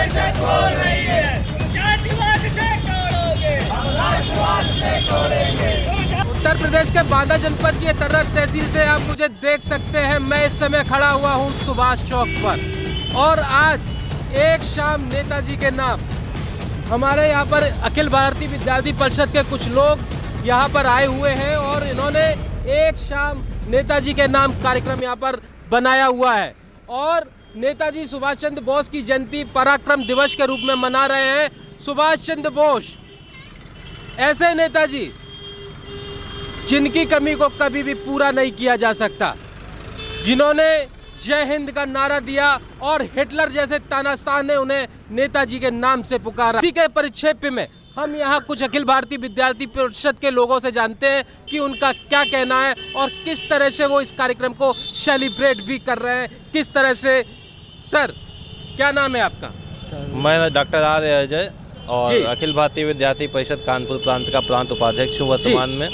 परिषद बोल रही है, जातिवाद से तोड़ोगे, हम राष्ट्रवाद से तोड़ेंगे। उत्तर प्रदेश के बांदा जनपद की तरत तहसील से आप मुझे देख सकते हैं। मैं इस समय खड़ा हुआ हूँ सुभाष चौक पर और आज एक शाम नेताजी के नाम हमारे यहाँ पर अखिल भारतीय विद्यार्थी परिषद के कुछ लोग यहाँ पर आए हुए हैं और इन्होंने एक शाम नेताजी के नाम कार्यक्रम यहाँ पर बनाया हुआ है और नेताजी सुभाष चंद्र बोस की जयंती पराक्रम दिवस के रूप में मना रहे हैं। सुभाष चंद्र बोस ऐसे नेताजी जिनकी कमी को कभी भी पूरा नहीं किया जा सकता, जिन्होंने जय हिंद का नारा दिया और हिटलर जैसे तानाशाह ने उन्हें नेताजी के नाम से पुकारा। इसी के परिप्रेक्ष्य में हम यहाँ कुछ अखिल भारतीय विद्यार्थी परिषद के लोगों से जानते हैं कि उनका क्या कहना है और किस तरह से वो इस कार्यक्रम को सेलिब्रेट भी कर रहे हैं, किस तरह से। सर, क्या नाम है आपका? मैं डॉक्टर आर अजय और अखिल भारतीय विद्यार्थी परिषद कानपुर प्रांत का प्रांत उपाध्यक्ष हूँ वर्तमान में।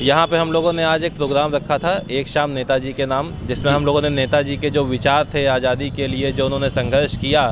यहाँ पे हम लोगों ने आज एक प्रोग्राम रखा था एक शाम नेताजी के नाम, जिसमें हम लोगों ने नेताजी के जो विचार थे आज़ादी के लिए, जो उन्होंने संघर्ष किया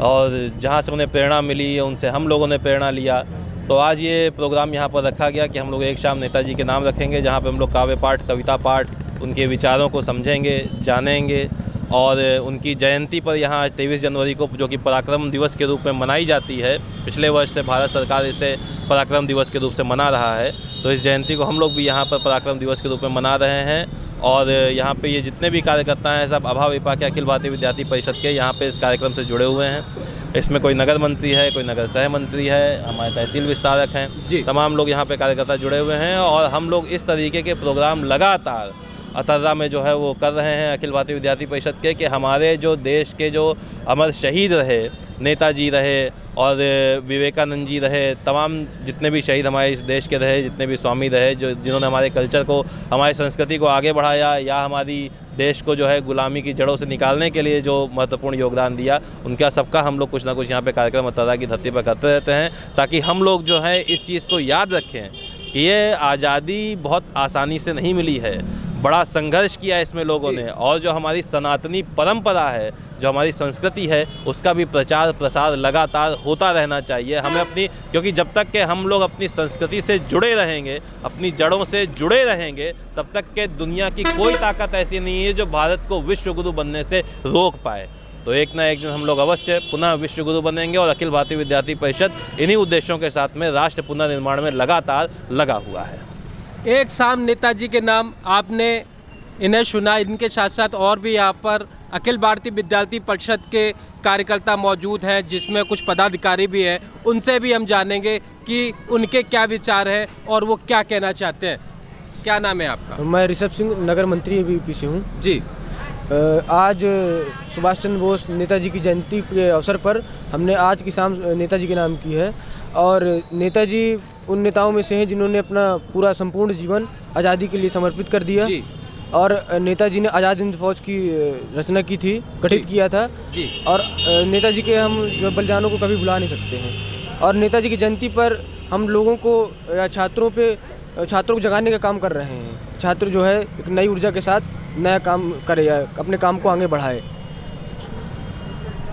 और जहाँ से उन्हें प्रेरणा मिली, उनसे हम लोगों ने प्रेरणा लिया। तो आज ये प्रोग्राम यहाँ पर रखा गया कि हम लोग एक शाम नेताजी के नाम रखेंगे, जहाँ पे हम लोग काव्य पाठ, कविता पाठ, उनके विचारों को समझेंगे, जानेंगे और उनकी जयंती पर यहाँ 23 जनवरी को, जो कि पराक्रम दिवस के रूप में मनाई जाती है, पिछले वर्ष से भारत सरकार इसे पराक्रम दिवस के रूप से मना रहा है, तो इस जयंती को हम लोग भी यहाँ पर पराक्रम दिवस के रूप में मना रहे हैं। और यहाँ पे ये जितने भी कार्यकर्ता हैं सब अभा विपा के अखिल भारतीय विद्यार्थी परिषद के यहाँ पे इस कार्यक्रम से जुड़े हुए हैं। इसमें कोई नगर मंत्री है, कोई नगर सह मंत्री है, हमारे तहसील विस्तारक हैं, तमाम लोग यहाँ पे कार्यकर्ता जुड़े हुए हैं और हम लोग इस तरीके के प्रोग्राम लगातार अतर्रा में जो है वो कर रहे हैं अखिल भारतीय विद्यार्थी परिषद के, कि हमारे जो देश के जो अमर शहीद रहे, नेताजी रहे और विवेकानंद जी रहे, तमाम जितने भी शहीद हमारे इस देश के रहे, जितने भी स्वामी रहे, जो जिन्होंने हमारे कल्चर को, हमारी संस्कृति को आगे बढ़ाया या हमारी देश को जो है गुलामी की जड़ों से निकालने के लिए जो महत्वपूर्ण योगदान दिया, उनका सबका हम लोग कुछ ना कुछ यहाँ पे कार्यक्रम अतर्रा की धरती पर करते रहते हैं, ताकि हम लोग जो है इस चीज़ को याद रखें कि ये आज़ादी बहुत आसानी से नहीं मिली है, बड़ा संघर्ष किया इसमें लोगों ने, और जो हमारी सनातनी परंपरा है, जो हमारी संस्कृति है, उसका भी प्रचार प्रसार लगातार होता रहना चाहिए हमें अपनी, क्योंकि जब तक के हम लोग अपनी संस्कृति से जुड़े रहेंगे, अपनी जड़ों से जुड़े रहेंगे, तब तक के दुनिया की कोई ताकत ऐसी नहीं है जो भारत को विश्व गुरु बनने से रोक पाए। तो एक ना एक दिन हम लोग अवश्य पुनः विश्व गुरु बनेंगे और अखिल भारतीय विद्यार्थी परिषद इन्हीं उद्देश्यों के साथ में राष्ट्र पुनर्निर्माण में लगातार लगा हुआ है। एक शाम नेताजी के नाम आपने इन्हें सुना, इनके साथ साथ और भी यहाँ पर अखिल भारतीय विद्यार्थी परिषद के कार्यकर्ता मौजूद हैं, जिसमें कुछ पदाधिकारी भी हैं। उनसे भी हम जानेंगे कि उनके क्या विचार हैं और वो क्या कहना चाहते हैं। क्या नाम है आपका? मैं ऋषभ सिंह, नगर मंत्री यूपी से हूँ जी। आज सुभाष चंद्र बोस नेताजी की जयंती के अवसर पर हमने आज की शाम नेताजी के नाम की है और नेताजी उन नेताओं में से हैं जिन्होंने अपना पूरा संपूर्ण जीवन आज़ादी के लिए समर्पित कर दिया और नेताजी ने आज़ाद हिंद फौज की रचना की थी, गठित किया था और नेताजी के हम बलिदानों को कभी भुला नहीं सकते हैं। और नेताजी की जयंती पर हम लोगों को या छात्रों को जगाने का काम कर रहे हैं। छात्र जो है एक नई ऊर्जा के साथ नया काम करे या अपने काम को आगे बढ़ाए।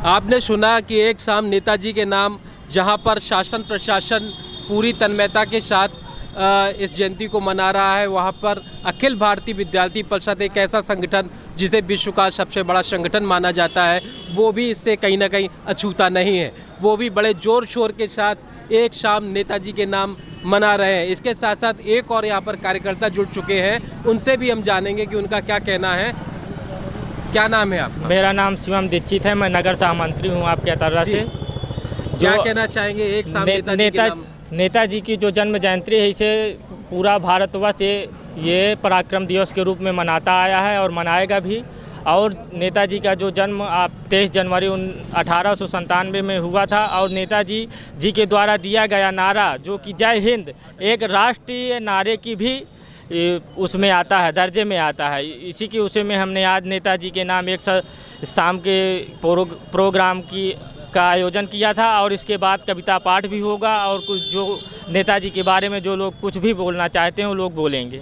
आपने सुना कि एक शाम नेताजी के नाम, जहां पर शासन प्रशासन पूरी तन्मयता के साथ इस जयंती को मना रहा है, वहां पर अखिल भारतीय विद्यार्थी परिषद एक ऐसा संगठन जिसे विश्व का सबसे बड़ा संगठन माना जाता है, वो भी इससे कहीं ना कहीं अछूता नहीं है। वो भी बड़े जोर शोर के साथ एक शाम नेताजी के नाम मना रहे हैं। इसके साथ साथ एक और यहाँ पर कार्यकर्ता जुड़ चुके हैं, उनसे भी हम जानेंगे कि उनका क्या कहना है। क्या नाम है आपका? मेरा नाम शिवम दीक्षित है, मैं नगर सह मंत्री हूँ आपके अतर्रा से। क्या कहना चाहेंगे एक शाम नेताजी की जो जन्म जयंती है, इसे पूरा भारतवर्ष ये पराक्रम दिवस के रूप में मनाता आया है और मनाएगा भी। और नेताजी का जो जन्म 23 जनवरी 1897 में हुआ था और नेताजी जी के द्वारा दिया गया नारा जो कि जय हिंद, एक राष्ट्रीय नारे की भी उसमें आता है, दर्जे में आता है। इसी की उसी में हमने आज नेताजी के नाम एक शाम के प्रोग्राम का आयोजन किया था और इसके बाद कविता पाठ भी होगा और कुछ जो नेताजी के बारे में जो लोग कुछ भी बोलना चाहते हैं वो लोग बोलेंगे।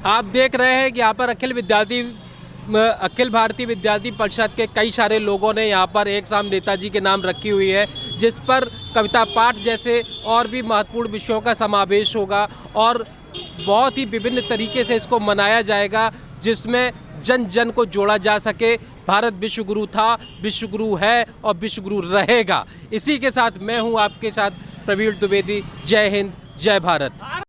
आप देख रहे हैं कि यहाँ पर अखिल विद्यार्थी अखिल भारतीय विद्यार्थी परिषद के कई सारे लोगों ने यहाँ पर एक शाम नेताजी के नाम रखी हुई है, जिस पर कविता पाठ जैसे और भी महत्वपूर्ण विषयों का समावेश होगा और बहुत ही विभिन्न तरीके से इसको मनाया जाएगा, जिसमें जन जन को जोड़ा जा सके। भारत विश्वगुरु था, विश्वगुरु है और विश्वगुरु रहेगा। इसी के साथ मैं हूँ आपके साथ प्रवीण द्विवेदी। जय हिंद, जय भारत।